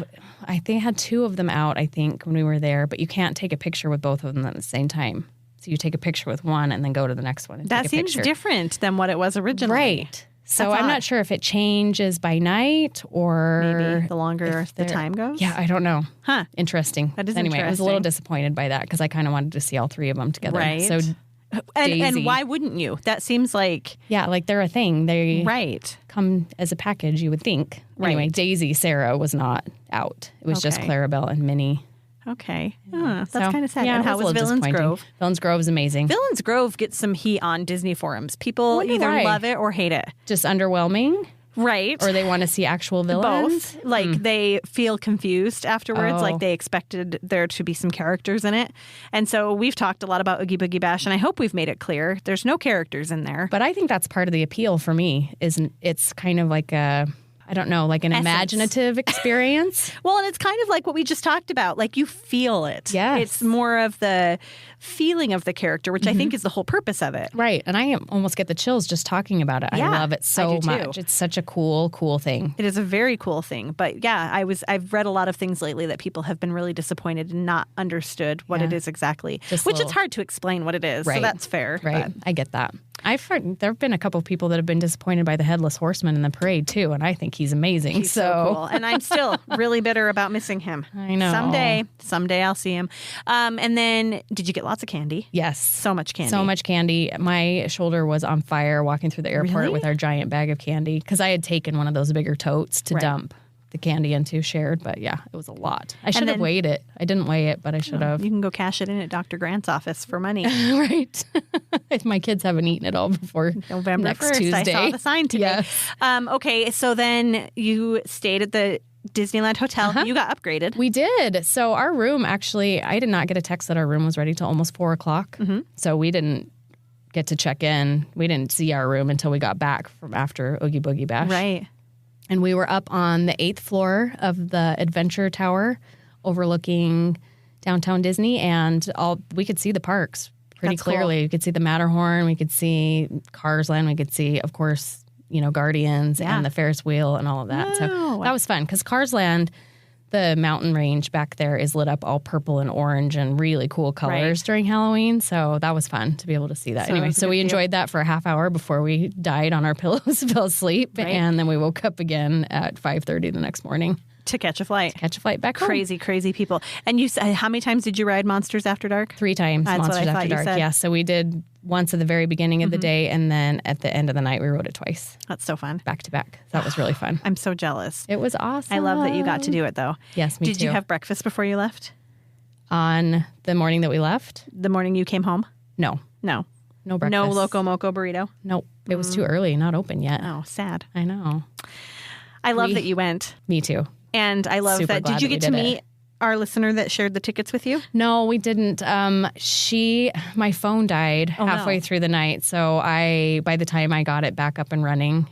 They had two of them out, I think, when we were there, but you can't take a picture with both of them at the same time. So you take a picture with one and then go to the next one and that take a picture. That seems different than what it was originally. Right. So I'm not sure if it changes by night or... Maybe the longer the time goes? Yeah, I don't know. Huh. Interesting. That is anyway, interesting. I was a little disappointed by that because I kind of wanted to see all three of them together. Right. So and why wouldn't you? That seems like... Yeah, like they're a thing. They right. come as a package, you would think. Right. Anyway, Daisy, Sarah was not out. It was just Clarabelle and Minnie. Okay. That's kind of sad. And how was Villains Grove? Villains Grove is amazing. Villains Grove gets some heat on Disney forums. People either love it or hate it. Just underwhelming? Right. Or they want to see actual villains? Both. Like they feel confused afterwards. Like they expected there to be some characters in it. And so we've talked a lot about Oogie Boogie Bash, and I hope we've made it clear. There's no characters in there. But I think that's part of the appeal for me. It's kind of like like an imaginative experience. Well, and it's kind of like what we just talked about. Like you feel it. Yes. It's more of the feeling of the character, which I think is the whole purpose of it. Right. And I almost get the chills just talking about it. Yeah, I love it so much. It's such a cool thing. It is a very cool thing. But yeah, I've read a lot of things lately that people have been really disappointed and not understood what it is exactly. Which it's hard to explain what it is. Right. So that's fair. Right. But I get that. I've heard there have been a couple of people that have been disappointed by the Headless Horseman in the parade too, and I think he's amazing. He's so cool. And I'm still really bitter about missing him. I know. Someday I'll see him. And then, did you get lots of candy? Yes. So much candy. So much candy. My shoulder was on fire walking through the airport with our giant bag of candy because I had taken one of those bigger totes to dump the candy into shared, but yeah, it was a lot. I should have weighed it. I didn't weigh it, but I should have. You can go cash it in at Dr. Grant's office for money. Right. If my kids haven't eaten it all before November next 1st. Tuesday. I saw the sign today. Yes. Okay, so then you stayed at the Disneyland Hotel. You got upgraded. We did. So our room actually, I did not get a text that our room was ready till almost 4 o'clock. So we didn't get to check in. We didn't see our room until we got back from after Oogie Boogie Bash. Right. And we were up on the 8th floor of the Adventure Tower overlooking downtown Disney, and we could see the parks pretty clearly. Cool. We could see the Matterhorn. We could see Cars Land. We could see, of course, Guardians and the Ferris wheel and all of that. So that was fun because Cars Land, the mountain range back there, is lit up all purple and orange and really cool colors during Halloween. So that was fun to be able to see that. Anyway, so we enjoyed that for a half hour before we died on our pillows, fell asleep, and then we woke up again at 5:30 the next morning. To catch a flight. Back home. Crazy people. And you said, how many times did you ride Monsters After Dark? 3 times. That's Monsters what I After thought you Dark. said. Yeah, so we did once at the very beginning of the day, and then at the end of the night we rode it twice. That's so fun. Back to back. That was really fun. I'm so jealous. It was awesome. I love that you got to do it, though. Yes, me too. Did you have breakfast before you left? On the morning that we left? The morning you came home? No. No breakfast. No Loco Moco burrito? Nope. It was too early. Not open yet. Oh, sad. I know. I love that you went. Me too. And I love Super that. glad Did you that we get to did meet our listener that shared the tickets with you? No, we didn't. My phone died halfway through the night. So by the time I got it back up and running,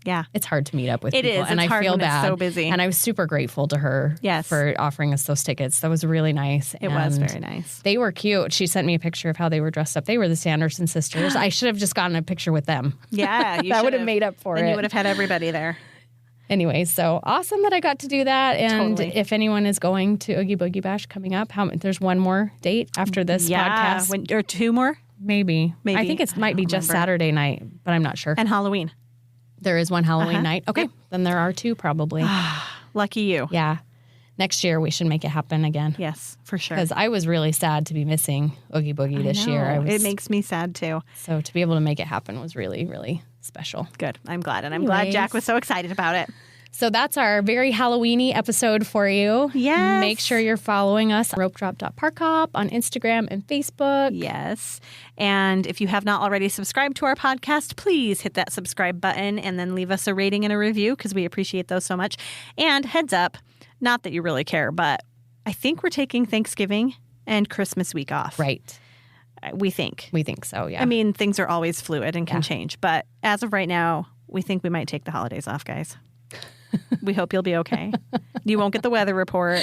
yeah, it's hard to meet up with it people. Is. And it's I hard feel when bad. It's so busy. And I was super grateful to her for offering us those tickets. That was really nice. It was very nice. They were cute. She sent me a picture of how they were dressed up. They were the Sanderson sisters. I should have just gotten a picture with them. Yeah, you that would have made up for then it. You would have had everybody there. Anyway, so awesome that I got to do that. And Totally. if anyone is going to Oogie Boogie Bash coming up, there's one more date after this podcast. Or two more? Maybe. I think it might be just Saturday night, but I'm not sure. And Halloween. There is one Halloween night. Okay, then there are two probably. Lucky you. Yeah. Next year we should make it happen again. Yes, for sure. Because I was really sad to be missing Oogie Boogie this year. It makes me sad too. So to be able to make it happen was really, really special. Good. I'm glad. And I'm glad Jack was so excited about it. So that's our very Halloween-y episode for you. Yes. Make sure you're following us at Ropedrop.Parkhop on Instagram and Facebook. Yes. And if you have not already subscribed to our podcast, please hit that subscribe button and then leave us a rating and a review because we appreciate those so much. And heads up, not that you really care, but I think we're taking Thanksgiving and Christmas week off. Right. We think. We think so, yeah. I mean, things are always fluid and can change. But as of right now, we think we might take the holidays off, guys. We hope you'll be okay. You won't get the weather report.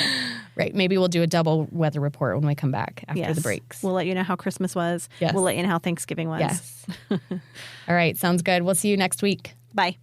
Right. Maybe we'll do a double weather report when we come back after the breaks. We'll let you know how Christmas was. Yes. We'll let you know how Thanksgiving was. Yes. All right. Sounds good. We'll see you next week. Bye.